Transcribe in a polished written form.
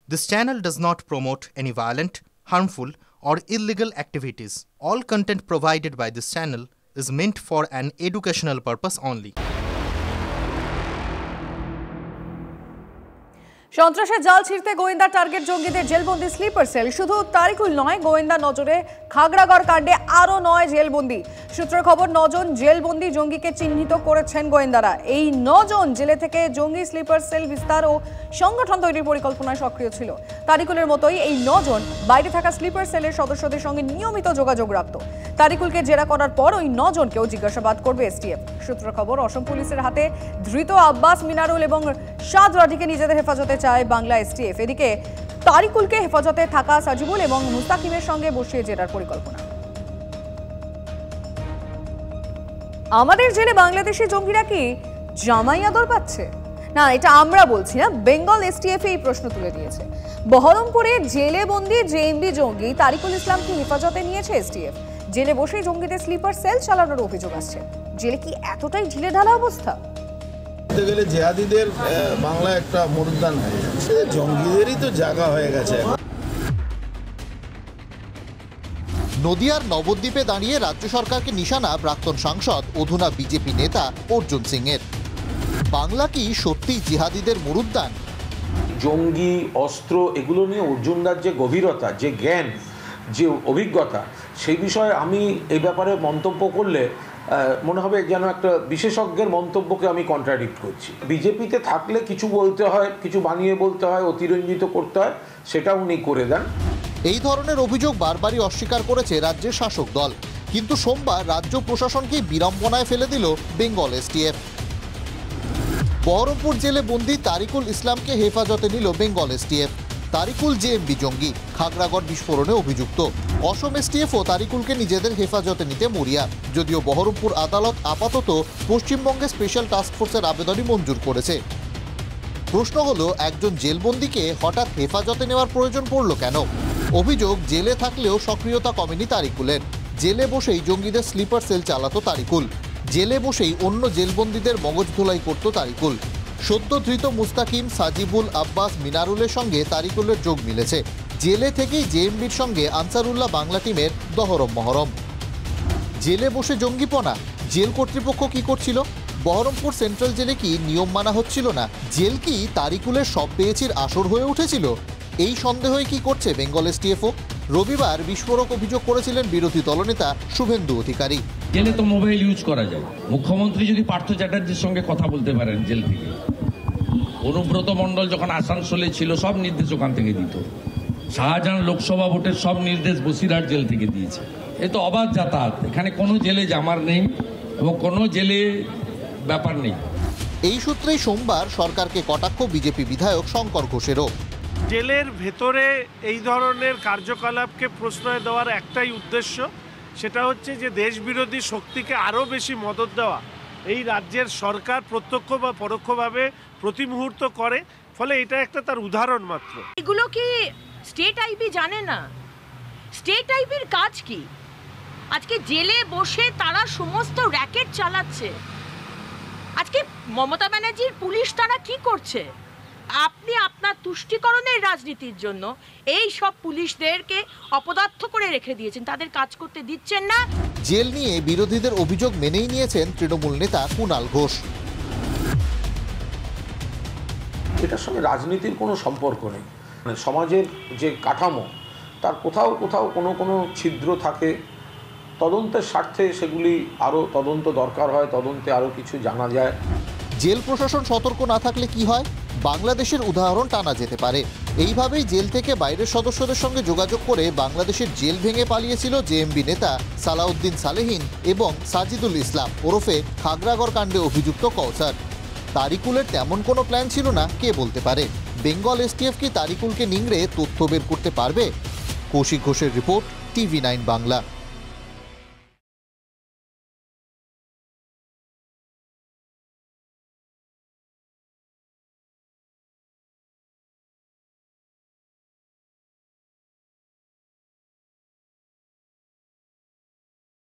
This channel does not promote any violent, harmful, or illegal activities. All content provided by this channel is meant for an educational purpose only. সন্ত্রাসের জাল ছিঁড়তে গোয়েন্দা target জঙ্গিদের জেলবন্দি sleeper sell. শুধু তারিকুল নয়, গোয়েন্দা নজরে খাগড়াগড় কাণ্ডে আরও 9 জেলবন্দি। সূত্রের খবর, 9 জন জেলবন্দি জঙ্গিকে চিহ্নিত করেছেন গোয়েন্দারা। এই 9 জন জেলে থেকে জঙ্গি স্লিপার সেল বিস্তার ও সংগঠন তৈরির পরিকল্পনায় সক্রিয় ছিল। তারিকুলের মতোই এই 9 জন বাইরে থাকা স্লিপার সেলের সদস্যদের সঙ্গে নিয়মিত যোগাযোগ রাখত। তারিকুলকে জেরা করার পর ওই 9 জনকেও জিজ্ঞাসাবাদ করবে এসটিএফ। সূত্রের খবর, অসম পুলিশের হাতে ধৃত আব্বাস, মিনারুল এবং সাদ রাঠিকে নিজেদের হেফাজতে চায় বাংলা এসটিএফ। এদিকে তারিকুলকে হেফাজতে থাকা সাজিবুল এবং মুস্তাকিমের সঙ্গে বসিয়ে জেরার পরিকল্পনা। আমাদের জেলে বাংলাদেশি জঙ্গিরা কি জামাই আদর পাচ্ছে? না, এটা আমরা বলছি না, বেঙ্গল এসটিএফ এই প্রশ্ন তুলে দিয়েছে। বহরমপুরে জেলে বন্দি জেএমবি জঙ্গি তারিকুল ইসলামকে হেফাজতে নিয়েছে এসটিএফ। জেলে বসেই জঙ্গিদের স্লিপার সেল চালানোর অভিযোগ আসছে। জেলে কি এতটাই ঢিলে ঢালা অবস্থা? গেলে জেহাদিদের বাংলা একটা মরুদ্যান হয়ে যাচ্ছে, জঙ্গিদেরই তো জায়গা হয়ে গেছে। নদিয়ার নবদ্বীপে দাঁড়িয়ে রাজ্য সরকারকে নিশানা প্রাক্তন সাংসদ অধুনা বিজেপি নেতা অর্জুন সিং এর। বাংলা কি সত্যিই জিহাদিদের মরুদ্যান? জঙ্গি, অস্ত্র এগুলো নিয়ে অর্জুনদার যে গভীরতা, যে জ্ঞান, যে অভিজ্ঞতা, সেই বিষয়ে আমি এই ব্যাপারে মন্তব্য করলে মনে হবে যেন একটা বিশেষজ্ঞের মন্তব্যকে আমি কন্ট্রাডিক্ট করছি। বিজেপিতে থাকলে কিছু বলতে হয়, কিছু বানিয়ে বলতে হয়, অতিরঞ্জিত করতে হয়, সেটা উনি করে দেন। এই ধরনের অভিযোগ বারবারই অস্বীকার করেছে রাজ্যের শাসক দল, কিন্তু সোমবার রাজ্য প্রশাসনকে বিড়ম্বনায় ফেলে দিল বেঙ্গল এসটিএফ। বহরমপুর জেলে বন্দি তারিকুল ইসলামকে হেফাজতে নিল বেঙ্গল এসটিএফ। তারিকুল জেএমবি জঙ্গি, খাগড়াগড় বিস্ফোরণে অভিযুক্ত। অসম এসটিএফও তারিকুলকে নিজেদের হেফাজতে নিতে মরিয়া, যদিও বহরমপুর আদালত আপাতত পশ্চিমবঙ্গে স্পেশাল টাস্কফোর্সের আবেদনই মঞ্জুর করেছে। প্রশ্ন হলো, একজন জেলবন্দিকে হঠাৎ হেফাজতে নেওয়ার প্রয়োজন পড়ল কেন? অভিযোগ, জেলে থাকলেও সক্রিয়তা কমেনি তারিকুলের। জেলে বসেই জঙ্গিদের স্লিপার সেল চালাতো তারিকুল। জেলে বসেই অন্য জেলবন্দিদের মগজ ধোলাই করত তারিকুল। সদ্য ধৃত মুস্তাকিম, সাজিবুল, আব্বাস, মিনারুলের সঙ্গে তারিকুলের যোগ মিলেছে। জেলে থেকেই জেএমবির সঙ্গে আনসারুল্লাহ বাংলা টিমের দহরম মহরম। জেলে বসে জঙ্গিপনা, জেল কর্তৃপক্ষ কি করছিল? বহরমপুর সেন্ট্রাল জেলে কি নিয়ম মানা হচ্ছিল না? জেল কি তারিকুলের সব পেয়েছির আসর হয়ে উঠেছিল? এই সন্দেহে কি করছে বেঙ্গল এসটিএফও? রবিবার বিস্ফোরক অভিযোগ করেছিলেন বিরোধী দলনেতা শুভেন্দু অধিকারী। জেলে তো মোবাইল ইউজ করা যায়। মুখ্যমন্ত্রী যদি পার্থ চ্যাটার্জির সঙ্গে কথা বলতে পারেন জেল থেকে। অনুব্রত মণ্ডল যখন আসানসোলে ছিল, সব নির্দেশ ওখান থেকে দিত। শাহজাহান লোকসভা ভোটের সব নির্দেশ বসিরহাট জেল থেকে দিয়েছে। এ তো অবাধ যাতায়াত, এখানে কোনো জেলে জামার নেই এবং কোনো জেলে ব্যাপার নেই। এই সূত্রেই সোমবার সরকারকে কটাক্ষ বিজেপি বিধায়ক শঙ্কর ঘোষেরও। জেলের ভেতরে এই ধরনের কার্যকলাপকে প্রশ্রয় দেওয়ার একটাই উদ্দেশ্য, সেটা হচ্ছে যে দেশবিরোধী শক্তিকে আরও বেশি মদত দেওয়া। এই রাজ্যের সরকার প্রত্যক্ষ বা পরোক্ষভাবে প্রতি মুহূর্ত করে, ফলে এটা একটা তার উদাহরণ মাত্র। এগুলো কি স্টেট আইবি জানে না? স্টেট আইবির কাজ কি? আজকে জেলে বসে তারা সমস্ত র্যাকেট চালাচ্ছে। আজকে মমতা ব্যানার্জির পুলিশ তারা কি করছে? আপনি আপনার তুষ্টিকরণের রাজনীতির জন্য এই সব পুলিশদেরকে অপদার্থ করে রেখে দিয়েছেন, তাদের কাজ করতে দিচ্ছেন না। জেল নিয়ে বিরোধীদের অভিযোগ মেনেই নিয়েছেন তৃণমূল নেতা কুণাল ঘোষ। এটার সঙ্গে রাজনীতির কোনো সম্পর্ক নেই। সমাজের যে কাঠামো, তার কোথাও কোথাও কোনো ছিদ্র থাকে। তদন্তের স্বার্থে সেগুলি আরও তদন্ত দরকার হয়, তদন্তে আরও কিছু জানা যায়। জেল প্রশাসন সতর্ক না থাকলে কি হয়? বাংলাদেশের উদাহরণ টানা যেতে পারে। এইভাবেই জেল থেকে বাইরের সদস্যদের সঙ্গে যোগাযোগ করে বাংলাদেশের জেল ভেঙে পালিয়েছিল জেএমবি নেতা সালাউদ্দিন সালেহিন এবং সাজিদুল ইসলাম ওরফে খাগড়াগড় কাণ্ডে অভিযুক্ত কৌসার। তারিকুলের তেমন কোনো প্ল্যান ছিল না, কে বলতে পারে? বেঙ্গল এসটিএফ কি তারিকুলকে নিংড়ে তথ্য বের করতে পারবে? কৌশিক ঘোষের রিপোর্ট, TV9 বাংলা।